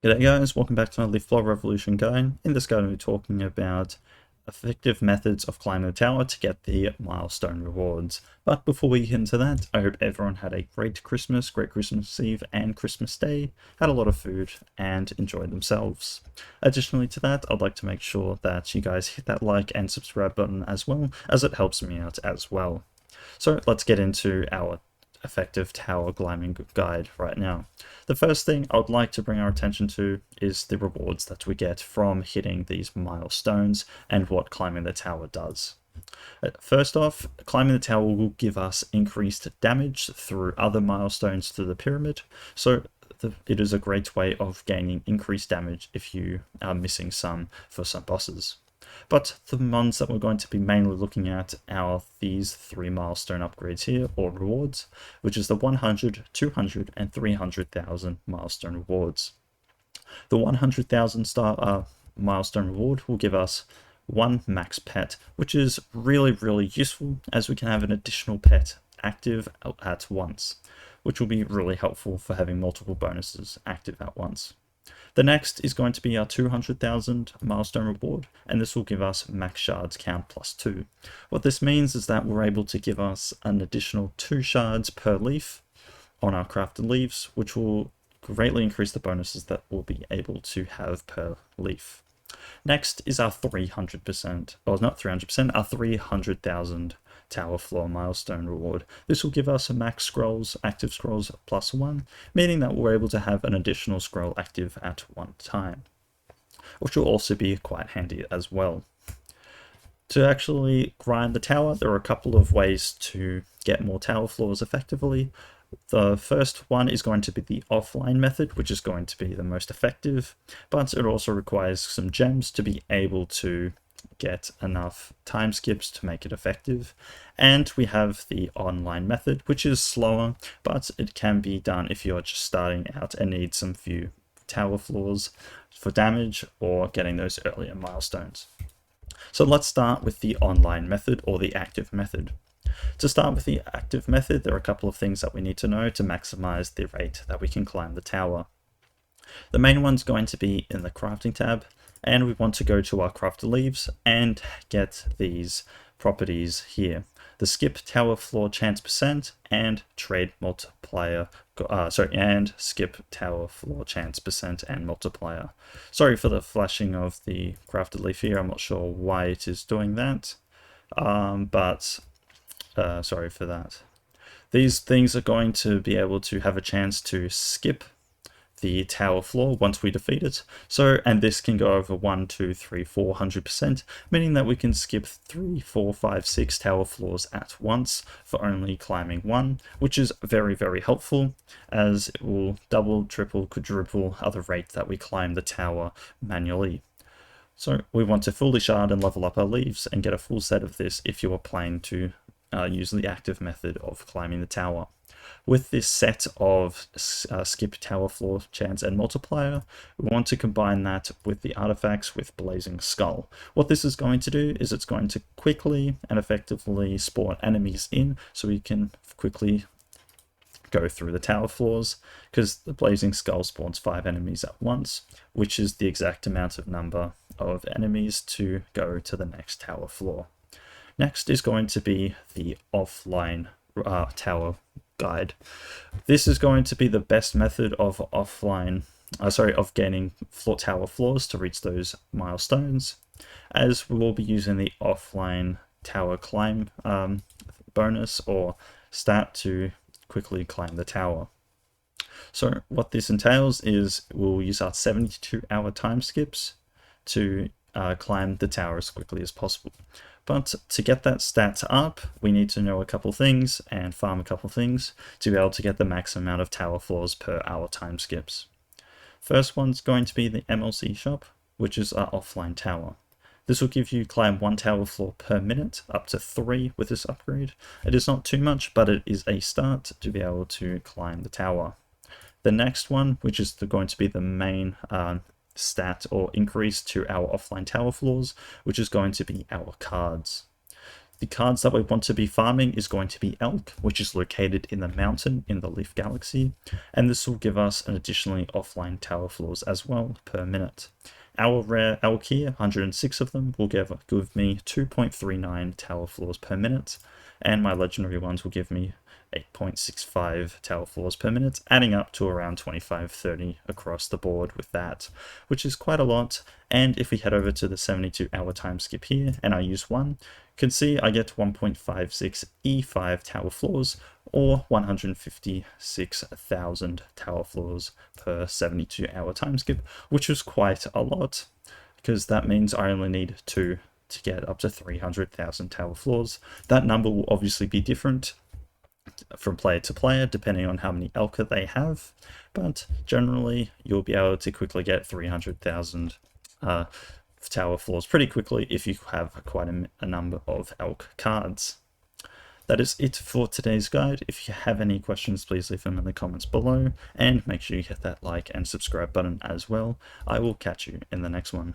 G'day guys, welcome back to another Floor Revolution guide. In this guide we're talking about effective methods of climbing the tower to get the milestone rewards. But before we get into that, I hope everyone had a great Christmas Eve and Christmas Day, had a lot of food and enjoyed themselves. Additionally to that, I'd like to make sure that you guys hit that like and subscribe button as well, as it helps me out as well. So let's get into our effective tower climbing guide right now. The first thing I would like to bring our attention to is the rewards that we get from hitting these milestones and what climbing the tower does. First off, climbing the tower will give us increased damage through other milestones through the pyramid, so it is a great way of gaining increased damage if you are missing some for some bosses. But the ones that we're going to be mainly looking at are these 3 milestone upgrades here, or rewards, which is the 100, 200, and 300,000 milestone rewards. The 100,000 star milestone reward will give us 1 max pet, which is really useful, as we can have an additional pet active at once, which will be really helpful for having multiple bonuses active at once. The next is going to be our 200,000 milestone reward, and this will give us max shards count +2. What this means is that we're able to give us an additional 2 shards per leaf on our crafted leaves, which will greatly increase the bonuses that we'll be able to have per leaf. Next is our 300%, or not 300%, our 300,000 tower floor milestone reward. This will give us a max scrolls, active scrolls +1, meaning that we're able to have an additional scroll active at one time, which will also be quite handy as well. To actually grind the tower, there are a couple of ways to get more tower floors effectively. The first one is going to be the offline method, which is going to be the most effective, but it also requires some gems to be able to get enough time skips to make it effective. And we have the online method, which is slower, but it can be done if you're just starting out and need some few tower floors for damage or getting those earlier milestones. So let's start with the online method, or the active method. To start with the active method, there are a couple of things that we need to know to maximize the rate that we can climb the tower. The main one's going to be in the crafting tab, and we want to go to our crafted leaves and get these properties here: the skip tower floor chance percent and trade multiplier, and skip tower floor chance percent and multiplier. Sorry for the flashing of the crafted leaf here, I'm not sure why it is doing that, but sorry for that. These things are going to be able to have a chance to skip the tower floor once we defeat it. And this can go over 1, 2, 3, 400%, meaning that we can skip 3, 4, 5, 6 tower floors at once for only climbing 1, which is very helpful, as it will double, triple, quadruple the rate that we climb the tower manually. So we want to fully shard and level up our leaves and get a full set of this if you are planning to use the active method of climbing the tower. With this set of skip tower floor chance and multiplier, we want to combine that with the artifacts with Blazing Skull. What this is going to do is it's going to quickly and effectively spawn enemies in, so we can quickly go through the tower floors, because the Blazing Skull spawns 5 enemies at once, which is the exact amount of number of enemies to go to the next tower floor. Next is going to be the offline tower guide. This is going to be the best method of gaining tower floors to reach those milestones, as we will be using the offline tower climb bonus or stat to quickly climb the tower. So what this entails is we'll use our 72-hour time skips to climb the tower as quickly as possible. But to get that stat up, we need to know a couple things and farm a couple things to be able to get the max amount of tower floors per hour time skips. First one's going to be the MLC shop, which is our offline tower. This will give you climb 1 tower floor per minute, up to 3 with this upgrade. It is not too much, but it is a start to be able to climb the tower. The next one, which is going to be the main stat or increase to our offline tower floors, which is going to be our cards. The cards that we want to be farming is going to be Elk, which is located in the mountain in the Leaf Galaxy, and this will give us an additionally offline tower floors as well per minute. Our rare Elk here, 106 of them, will give me 2.39 tower floors per minute, and my legendary ones will give me 8.65 tower floors per minute, adding up to around 25-30 across the board with that, which is quite a lot. And if we head over to the 72-hour time skip here, and I use one, you can see I get 1.56 E5 tower floors, or 156,000 tower floors per 72-hour time skip, which is quite a lot, because that means I only need two to get up to 300,000 tower floors. That number will obviously be different from player to player depending on how many Elka they have, but generally you'll be able to quickly get 300,000 tower floors pretty quickly if you have quite a number of Elk cards. That is it for today's guide. If you have any questions, please leave them in the comments below, and make sure you hit that like and subscribe button as well. I will catch you in the next one.